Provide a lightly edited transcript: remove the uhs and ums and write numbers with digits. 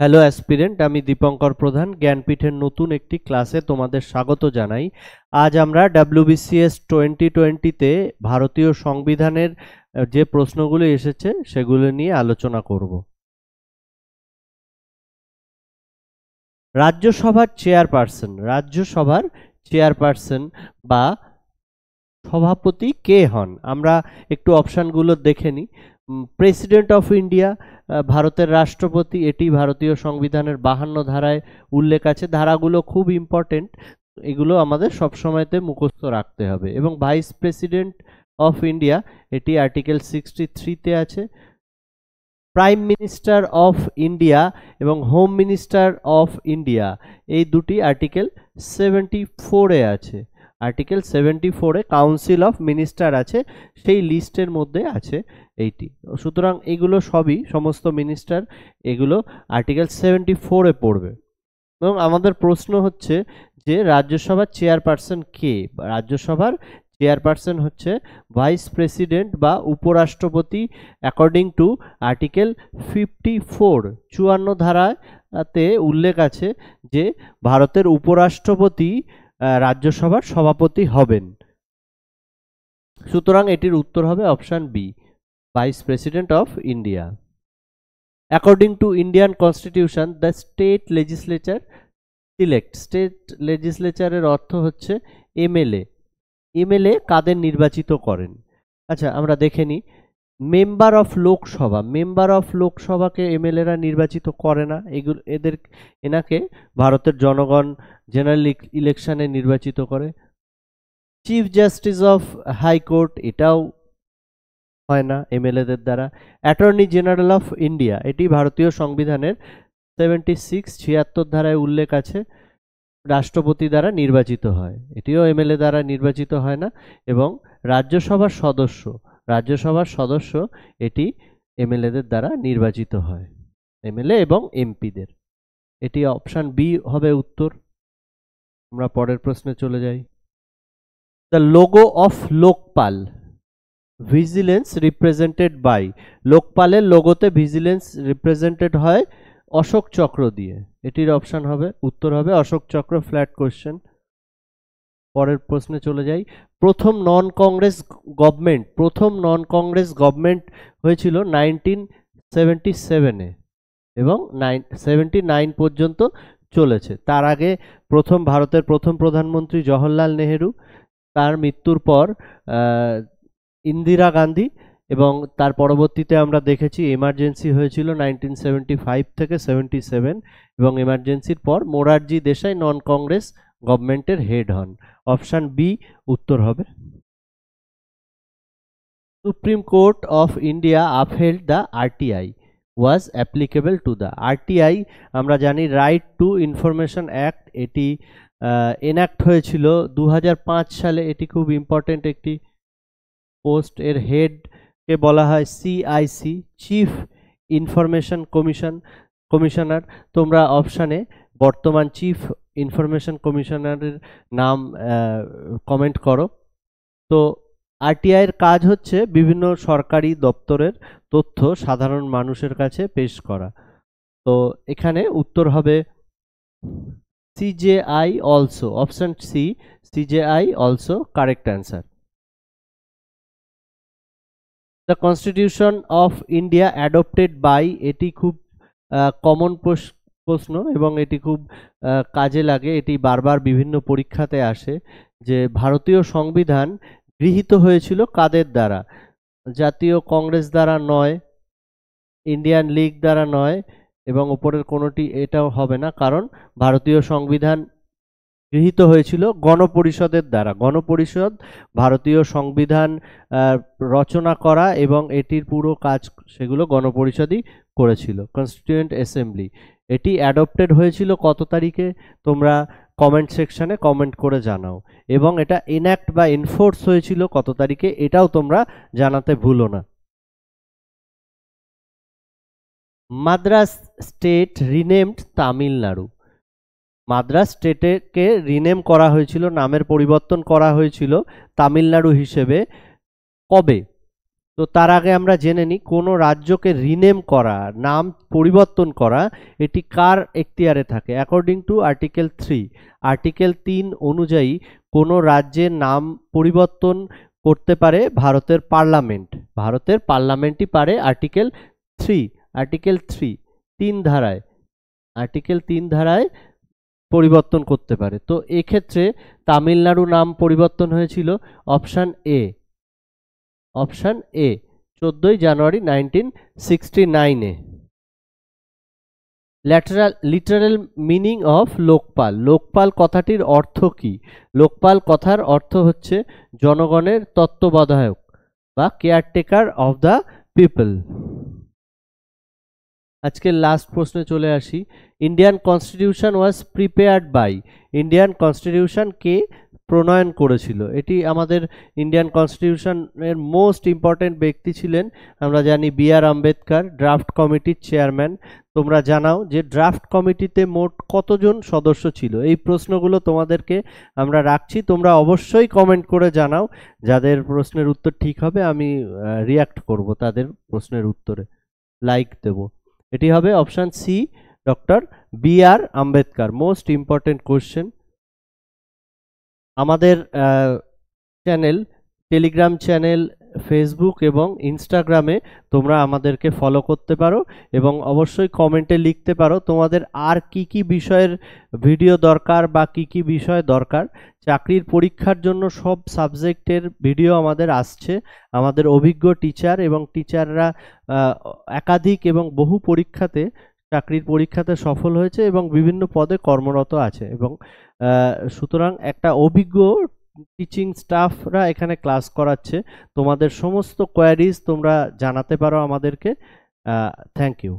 Hello aspirant, আমি দীপঙ্কর প্রধান জ্ঞানপীঠের নতুন একটি ক্লাসে তোমাদের স্বাগত জানাই। আজ আমরা WBCS 2020-তে ভারতীয় সংবিধানের যে প্রশ্নগুলো এসেছে সেগুলো নিয়ে আলোচনা করব। রাজ্যসভার চেয়ারপারসন বা সভাপতি কে হন? আমরা একটু অপশানগুলো দেখে নিই। প্রেসিডেন্ট অফ ইন্ডিয়া, ভারতের রাষ্ট্রপতি, এটি ভারতীয় সংবিধানের 52 ধারায় উল্লেখ আছে। ধারাগুলো খুব ইম্পর্টেন্ট, এগুলো আমাদের সবসময়তে মুখস্থ রাখতে হবে। এবং ভাইস প্রেসিডেন্ট অফ ইন্ডিয়া, এটি আর্টিকেল 63-তে আছে। প্রাইম মিনিস্টার অফ ইন্ডিয়া এবং হোম মিনিস্টার অফ ইন্ডিয়া, এই দুটি আর্টিকেল 74-এ আছে। আর্টিকেল 74-এ কাউন্সিল অফ মিনিস্টার আছে, সেই লিস্টের মধ্যে আছে এইটি। সুতরাং এগুলো সবই, সমস্ত মিনিস্টার, এগুলো আর্টিকেল 74-এ পড়বে। এবং আমাদের প্রশ্ন হচ্ছে যে রাজ্যসভার চেয়ারপারসন কে? রাজ্যসভার চেয়ারপারসন হচ্ছে ভাইস প্রেসিডেন্ট বা উপরাষ্ট্রপতি, অ্যাকর্ডিং টু আর্টিকেল 54, 54 ধারাতে উল্লেখ আছে যে ভারতের উপরাষ্ট্রপতি রাজ্যসভার সভাপতি হবেন। সুতরাং এটির উত্তর হবে option B, vice president of India. According to Indian constitution, the state legislature select. State লেজিসলেচারের অর্থ হচ্ছে এমএলএ। এমএলএ কাদের নির্বাচিত করেন? আচ্ছা, আমরা দেখে নিই। মেম্বার অফ লোকসভাকে এমএলএরা নির্বাচিত করে না, এনাকে ভারতের জনগণ জেনারেল ইলেকশনে নির্বাচিত করে। চিফ জাস্টিস অফ হাইকোর্ট, এটাও হয় না এমএলএদের দ্বারা। অ্যাটর্নি জেনারেল অফ ইন্ডিয়া, এটি ভারতীয় সংবিধানের 76 ধারায় উল্লেখ আছে, রাষ্ট্রপতি দ্বারা নির্বাচিত হয়, এটিও এমএলএ দ্বারা নির্বাচিত হয় না। এবং রাজ্যসভার সদস্য এটি এমএলএদের দ্বারা নির্বাচিত হয়, এমএলএ এবং এমপিদের। এটি অপশন বি হবে উত্তর। আমরা পরের প্রশ্নে চলে যাই। The logo of Lokpal, vigilance represented by. লোকপালের লোগোতে ভিজিলেন্স রিপ্রেজেন্টেড হয় অশোক চক্র দিয়ে, এটির অপশন হবে, উত্তর হবে অশোক চক্র। Flat question. পরের প্রশ্নে চলে যাই। প্রথম নন কংগ্রেস গভর্নমেন্ট হয়েছিল 1977-এ এবং 79 পর্যন্ত চলেছে। তার আগে ভারতের প্রথম প্রধানমন্ত্রী জওহরলাল নেহেরু, তার মৃত্যুর পর ইন্দিরা গান্ধী, এবং তার পরবর্তীতে আমরা দেখেছি এমার্জেন্সি হয়েছিল 1975 থেকে 77, এবং এমার্জেন্সির পর মোরারজি দেশাই নন কংগ্রেস গভর্নমেন্টের হেড হন। অপশন বি উত্তর হবে। Supreme court of India upheld the RTI was applicable to the RTI, আমরা জানি রাইট টু ইনফরমেশন অ্যাক্ট, এটি এনাক্ট হয়েছিল 2005 সালে। এটি খুব ইম্পর্টেন্ট একটি পোস্ট। এর হেডকে বলা হয় CIC, চিফ ইনফরমেশন কমিশনার। তোমরা অপশানে বর্তমান চিফ ইনফরমেশন কমিশনারের নাম কমেন্ট করো। তো আরটিআইয়ের কাজ হচ্ছে বিভিন্ন সরকারি দপ্তরের তথ্য সাধারণ মানুষের কাছে পেশ করা। তো এখানে উত্তর হবে CJI also, option C, CJI also correct answer. The constitution of India adopted by, এটি খুব কমন প্রশ্ন এবং এটি খুব কাজে লাগে, এটি বারবার বিভিন্ন পরীক্ষাতে আসে। যে ভারতীয় সংবিধান গৃহীত হয়েছিল কাদের দ্বারা? জাতীয় কংগ্রেস দ্বারা নয়, ইন্ডিয়ান লীগ দ্বারা নয়, এবং উপরের কোনোটি এটাও হবে না, কারণ ভারতীয় সংবিধান গৃহীত হয়েছিল গণপরিষদের দ্বারা। গণপরিষদ ভারতীয় সংবিধান রচনা করা এবং এটির পুরো কাজ সেগুলো গণপরিষদই করেছিল, কনস্টিটিউয়েন্ট অ্যাসেম্বলি। এটি অ্যাডপ্টেড হয়েছিল কত তারিখে? তোমরা কমেন্ট সেকশনে কমেন্ট করে জানাও। এবং এটা এনঅ্যাক্ট বা এনফোর্স হয়েছিল কত তারিখে, এটাও তোমরা জানাতে ভুলো না। মাদ্রাস স্টেট রিনেমড তামিলনাড়ু, মাদ্রাস স্টেটকে রিনেম করা হয়েছিল, নামের পরিবর্তন করা হয়েছিল তামিলনাড়ু হিসেবে কবে? তো তার আগে আমরা জেনে নিই কোনো রাজ্যকে রিনেম করা, নাম পরিবর্তন করা, এটি কার এখতিয়ারে থাকে। অ্যাকর্ডিং টু আর্টিকেল 3, আর্টিকেল 3 অনুযায়ী কোনো রাজ্যের নাম পরিবর্তন করতে পারে ভারতের পার্লামেন্ট। ভারতের পার্লামেন্টই পারে আর্টিকেল 3, আর্টিকেল 3 ধারায়, আর্টিকেল 3 ধারায় পরিবর্তন করতে পারে। তো এক্ষেত্রে তামিলনাড়ু নাম পরিবর্তন হয়েছিল option A, option A 14 January 1969-এ। Literal meaning of Lokpal, Lokpal কথাটির অর্থ কি? লোকপাল কথার অর্থ হচ্ছে জনগণের তত্ত্বাবধায়ক বা কেয়ারটেকার অফ দ্য পিপল। আজকের লাস্ট প্রশ্নে চলে আসি। Indian constitution was prepared by, Indian constitution কে প্রণয়ন করেছিল? এটি আমাদের ইন্ডিয়ান কনস্টিটিউশনের মোস্ট ইম্পর্টেন্ট ব্যক্তি ছিলেন, আমরা জানি বি.আর. আম্বেদকর, ড্রাফট কমিটির চেয়ারম্যান। তোমরা জানাও যে ড্রাফট কমিটিতে মোট কতজন সদস্য ছিল? এই প্রশ্নগুলো তোমাদেরকে আমরা রাখছি, তোমরা অবশ্যই কমেন্ট করে জানাও। যাদের প্রশ্নের উত্তর ঠিক হবে আমি রিয়াক্ট করব তাদের প্রশ্নের উত্তরে, লাইক দেব। এটি হবে option C, doctor B R. Ambedkar. Most important question. আমাদের চ্যানেল, টেলিগ্রাম চ্যানেল, ফেসবুক এবং ইনস্টাগ্রামে তোমরা আমাদেরকে ফলো করতে পারো এবং অবশ্যই কমেন্টে লিখতে পারো তোমাদের আর কি কি বিষয়ের ভিডিও দরকার বা কি কি বিষয় দরকার। চাকরির পরীক্ষার জন্য সব সাবজেক্টের ভিডিও আমাদের আসছে। আমাদের অভিজ্ঞ টিচার এবং টিচাররা একাধিক এবং বহু পরীক্ষাতে, চাকরির পরীক্ষাতে সফল হয়েছে এবং বিভিন্ন পদে কর্মরত আছে এবং সুতরাং একটা অভিজ্ঞ টিচিং স্টাফরা এখানে ক্লাস করাচ্ছে। তোমাদের সমস্ত কোয়ারিজ তোমরা জানাতে পারো আমাদেরকে। Thank you.